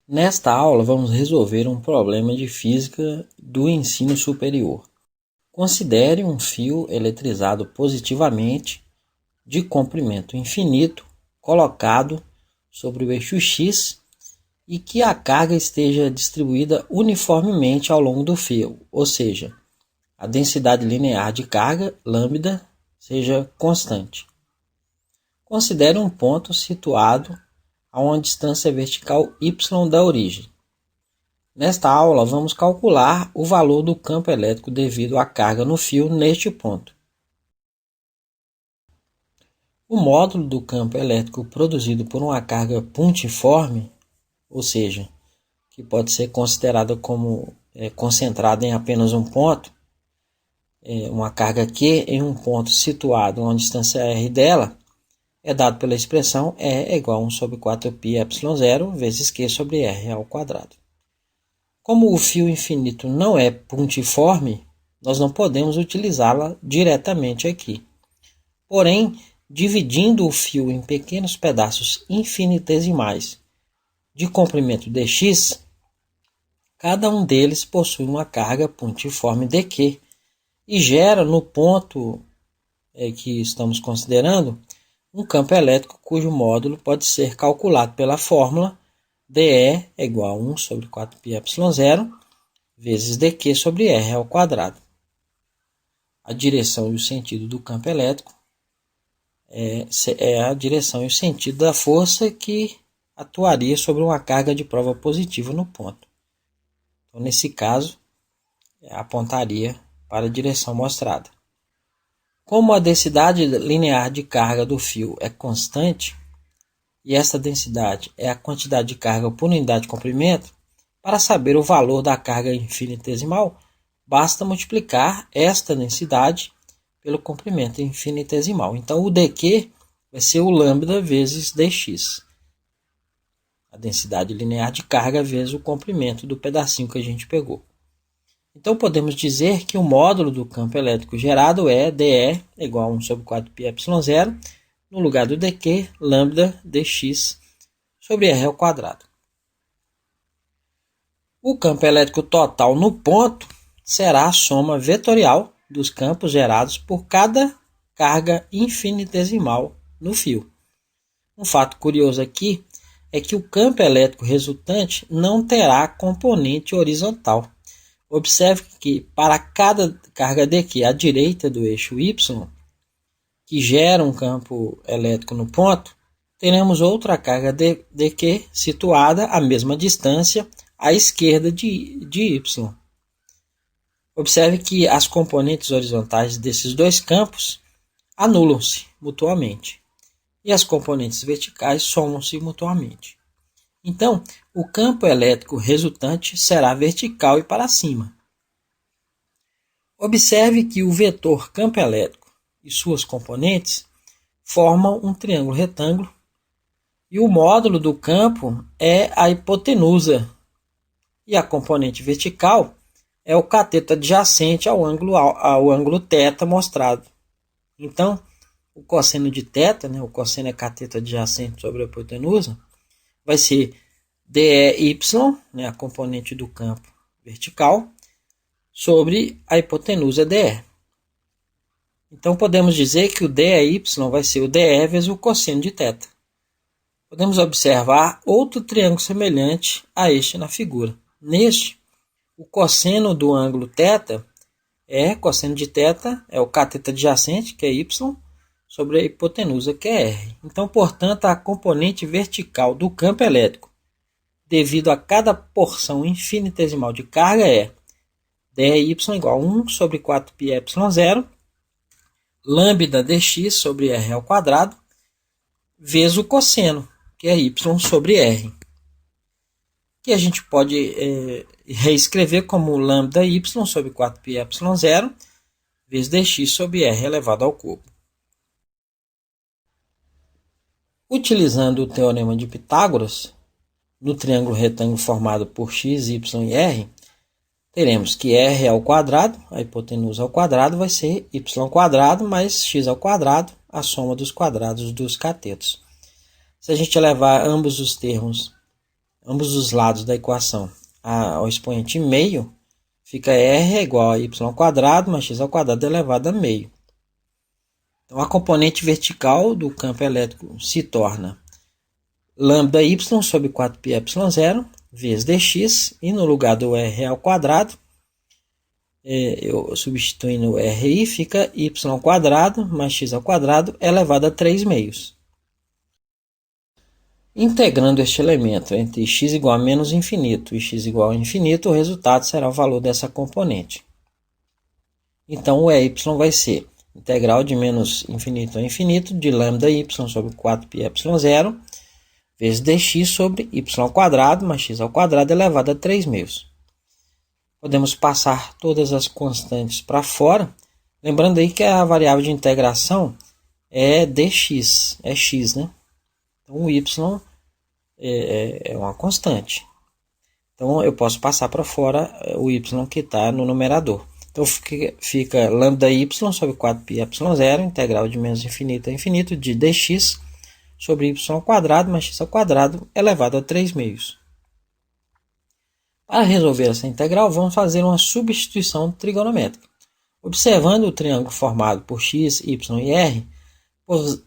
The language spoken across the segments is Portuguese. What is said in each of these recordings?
Nesta aula vamos resolver um problema de física do ensino superior. Considere um fio eletrizado positivamente de comprimento infinito colocado sobre o eixo X e que a carga esteja distribuída uniformemente ao longo do fio, ou seja, a densidade linear de carga, lambda, seja constante. Considere um ponto situado a uma distância vertical y da origem. Nesta aula, vamos calcular o valor do campo elétrico devido à carga no fio neste ponto. O módulo do campo elétrico produzido por uma carga pontiforme, ou seja, que pode ser considerada como concentrada em apenas um ponto, uma carga Q em um ponto situado a uma distância r dela, é dado pela expressão E é igual a 1 sobre 4πε0 vezes Q sobre R ao quadrado. Como o fio infinito não é pontiforme, nós não podemos utilizá-la diretamente aqui. Porém, dividindo o fio em pequenos pedaços infinitesimais de comprimento dx, cada um deles possui uma carga pontiforme dq e gera no ponto que estamos considerando um campo elétrico cujo módulo pode ser calculado pela fórmula dE é igual a 1 sobre 4πε0 vezes dq sobre r ao quadrado. A direção e o sentido do campo elétrico é a direção e o sentido da força que atuaria sobre uma carga de prova positiva no ponto. Então, nesse caso, apontaria para a direção mostrada. Como a densidade linear de carga do fio é constante, e essa densidade é a quantidade de carga por unidade de comprimento, para saber o valor da carga infinitesimal, basta multiplicar esta densidade pelo comprimento infinitesimal. Então, o dq vai ser o lambda vezes dx. A densidade linear de carga vezes o comprimento do pedacinho que a gente pegou. Então, podemos dizer que o módulo do campo elétrico gerado é dE é igual a 1 sobre 4πε0, no lugar do dq, lambda dx sobre r ao quadrado. O campo elétrico total no ponto será a soma vetorial dos campos gerados por cada carga infinitesimal no fio. Um fato curioso aqui é que o campo elétrico resultante não terá componente horizontal. Observe que para cada carga dq à direita do eixo y, que gera um campo elétrico no ponto, teremos outra carga dq situada à mesma distância à esquerda de y. Observe que as componentes horizontais desses dois campos anulam-se mutuamente e as componentes verticais somam-se mutuamente. Então, o campo elétrico resultante será vertical e para cima. Observe que o vetor campo elétrico e suas componentes formam um triângulo retângulo e o módulo do campo é a hipotenusa e a componente vertical é o cateto adjacente ao ângulo θ mostrado. Então, o cosseno de θ, o cosseno é cateto adjacente sobre a hipotenusa, vai ser dEy, a componente do campo vertical, sobre a hipotenusa dE. Então, podemos dizer que o dEy vai ser o dE vezes o cosseno de θ. Podemos observar outro triângulo semelhante a este na figura. Neste, o cosseno do ângulo θ cosseno de θ é o cateto adjacente, que é y, sobre a hipotenusa, que é r. Então, portanto, a componente vertical do campo elétrico, devido a cada porção infinitesimal de carga, é dEy igual a 1 sobre 4πε0, lambda dx sobre r ao quadrado, vezes o cosseno, que é y sobre r. Que a gente pode reescrever como lambda y sobre 4πε0, vezes dx sobre r elevado ao cubo. Utilizando o teorema de Pitágoras, no triângulo retângulo formado por x, y e r, teremos que r ao quadrado, a hipotenusa ao quadrado, vai ser y quadrado mais x ao quadrado, a soma dos quadrados dos catetos. Se a gente levar ambos os termos ambos os lados da equação ao expoente meio, fica R é igual a y ao quadrado mais x ao quadrado elevado a meio. Então, a componente vertical do campo elétrico se torna lambda y sobre 4πε0 vezes dx, e no lugar do R ao quadrado, eu substituindo o RI, fica y ao quadrado mais x ao quadrado elevado a 3 meios. Integrando este elemento entre x igual a menos infinito e x igual a infinito, o resultado será o valor dessa componente. Então, o EY vai ser integral de menos infinito a infinito de lambda y sobre 4πε0 vezes dx sobre y ao quadrado mais x ao quadrado elevado a 3 meios. Podemos passar todas as constantes para fora, lembrando aí que a variável de integração é dx, é x, né? Então, o y é uma constante. Então, eu posso passar para fora o y que está no numerador. Então, fica lambda y sobre 4πε0, integral de menos infinito a infinito, de dx sobre y ao quadrado mais x ao quadrado elevado a 3 meios. Para resolver essa integral, vamos fazer uma substituição trigonométrica. Observando o triângulo formado por x, y e r,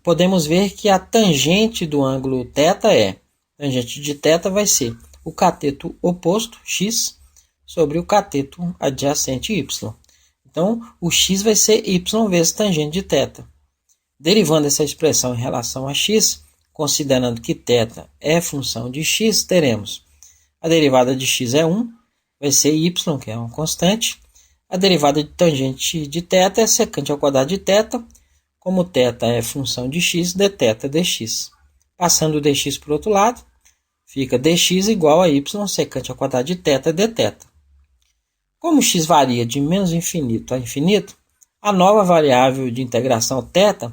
podemos ver que a tangente do ângulo θ tangente de θ vai ser o cateto oposto, x, sobre o cateto adjacente, y. Então, o x vai ser y vezes tangente de θ. Derivando essa expressão em relação a x, considerando que θ é função de x, teremos a derivada de x é 1, vai ser y, que é uma constante. A derivada de tangente de θ é secante ao quadrado de θ. Como θ é função de x, dθ dx. Passando o dx para o outro lado, fica dx igual a y secante ao quadrado de θ dθ. Como x varia de menos infinito a infinito, a nova variável de integração θ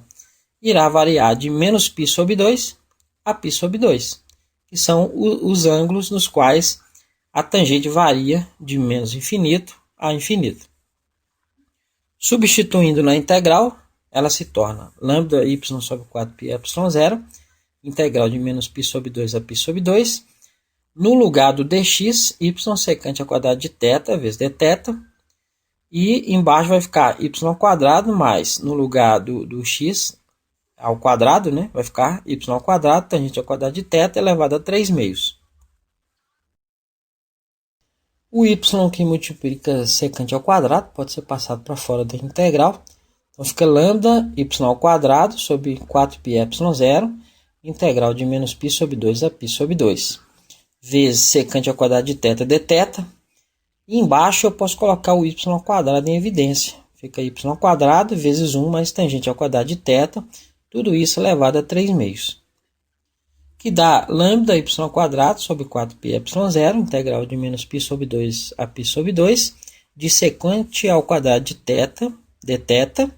irá variar de menos π sobre 2 a π sobre 2. Que são os ângulos nos quais a tangente varia de menos infinito a infinito. Substituindo na integral, ela se torna lambda y sobre 4πε0, integral de menos π sobre 2 a π sobre 2. No lugar do dx, y secante ao quadrado de θ vezes dθ. E embaixo vai ficar y ao quadrado mais, no lugar do x ao quadrado, né? Vai ficar y ao quadrado, tangente ao quadrado de θ elevado a 3 meios. O y que multiplica secante ao quadrado pode ser passado para fora da integral. Então fica lambda y ao quadrado sobre 4πε0, integral de menos π sobre 2 a π sobre 2, vezes secante ao quadrado de θ dθ. E embaixo eu posso colocar o y ao quadrado em evidência. Fica y ao quadrado vezes 1 mais tangente ao quadrado de θ. Tudo isso elevado a 3 meios. Que dá lambda y ao quadrado sobre 4πε0, integral de menos π sobre 2 a π sobre 2, de secante ao quadrado de θ, dθ.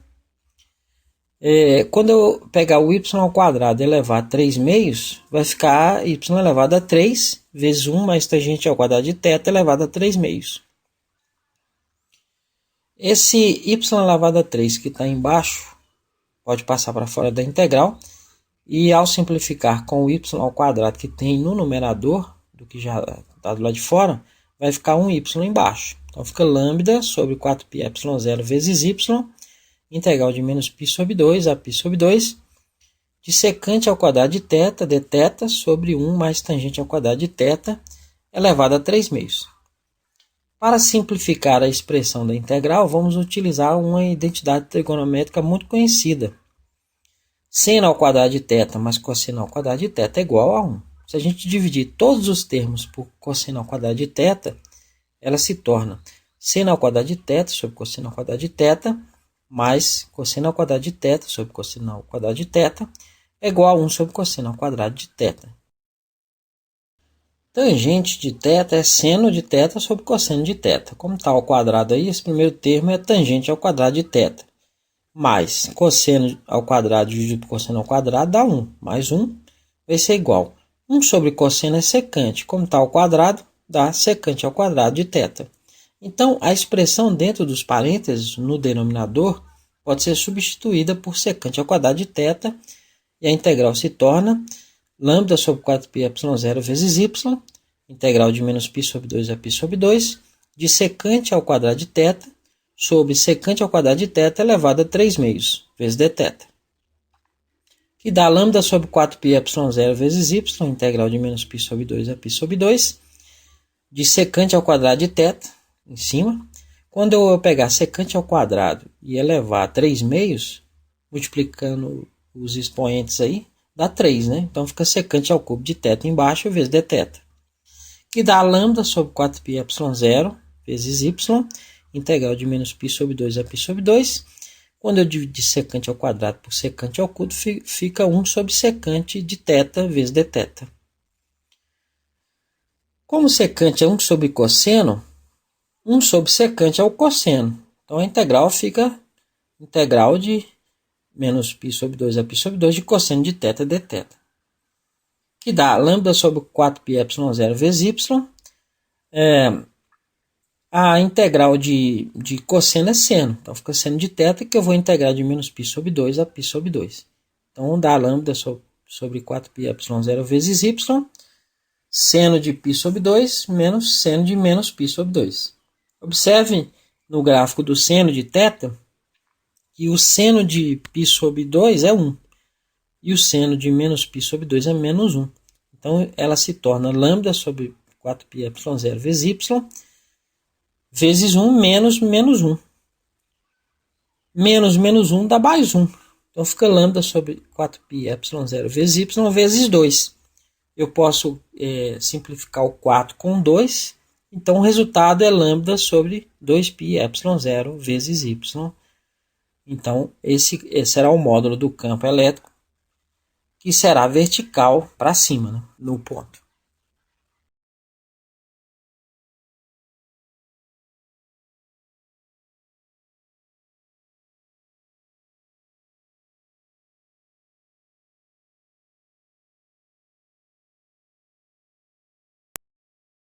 Quando eu pegar o y ao quadrado e elevar a 3 meios, vai ficar y elevado a 3 vezes 1 mais tangente ao quadrado de θ elevado a 3 meios. Esse y elevado a 3 que está embaixo pode passar para fora da integral, e ao simplificar com o y ao quadrado que tem no numerador, do que já está do lado de fora, vai ficar um y embaixo. Então fica lambda sobre 4πε0 vezes y, integral de menos π sobre 2 a π sobre 2, de secante ao quadrado de θ dθ sobre 1 mais tangente ao quadrado de θ elevado a 3 meios. Para simplificar a expressão da integral, vamos utilizar uma identidade trigonométrica muito conhecida. Seno ao quadrado de θ mais cosseno ao quadrado de θ é igual a 1. Se a gente dividir todos os termos por cosseno ao quadrado de θ, ela se torna seno ao quadrado de θ sobre cosseno ao quadrado de θ mais cosseno ao quadrado de θ sobre cosseno ao quadrado de θ é igual a 1 sobre cosseno ao quadrado de θ. Tangente de θ é seno de θ sobre cosseno de θ. Como está ao quadrado aí, esse primeiro termo é tangente ao quadrado de θ. Mais cosseno ao quadrado dividido por cosseno ao quadrado dá 1. Mais 1 vai ser igual. 1 sobre cosseno é secante. Como está ao quadrado, dá secante ao quadrado de θ. Então, a expressão dentro dos parênteses, no denominador, pode ser substituída por secante ao quadrado de θ. E a integral se torna lambda sobre 4πε0 vezes y, integral de menos π sobre 2 a π sobre 2, de secante ao quadrado de θ, sobre secante ao quadrado de θ elevado a 3 meios, vezes dθ. Que dá lambda sobre 4πε0 vezes y, integral de menos π sobre 2 a π sobre 2, de secante ao quadrado de θ, em cima. Quando eu pegar secante ao quadrado e elevar a 3 meios, multiplicando os expoentes aí, dá 3, né? Então fica secante ao cubo de θ embaixo vezes dθ. Que dá lambda sobre 4πε0 vezes y, integral de menos π sobre 2 a π sobre 2. Quando eu dividir secante ao quadrado por secante ao cubo, fica 1 sobre secante de θ vezes dθ. Como secante é 1 sobre cosseno, 1 sobre secante é o cosseno. Então a integral fica integral de menos π sobre 2 a π sobre 2 de cosseno de θ dθ. Que dá lambda sobre 4πε0 vezes y. A integral de cosseno é seno. Então fica seno de θ, que eu vou integrar de menos π sobre 2 a π sobre 2. Então dá lambda sobre 4πε0 vezes y. Seno de π sobre 2 menos seno de menos π sobre 2. Observe no gráfico do seno de θ que o seno de π sobre 2 é 1 e o seno de menos π sobre 2 é menos 1. Então ela se torna lambda sobre 4πε0 vezes y vezes 1 menos menos 1. Menos menos 1 dá mais 1. Então fica lambda sobre 4πε0 vezes y vezes 2. Eu posso simplificar o 4 com 2. Então o resultado é lambda sobre 2πε0 vezes y. Então esse será o módulo do campo elétrico, que será vertical para cima, né, no ponto.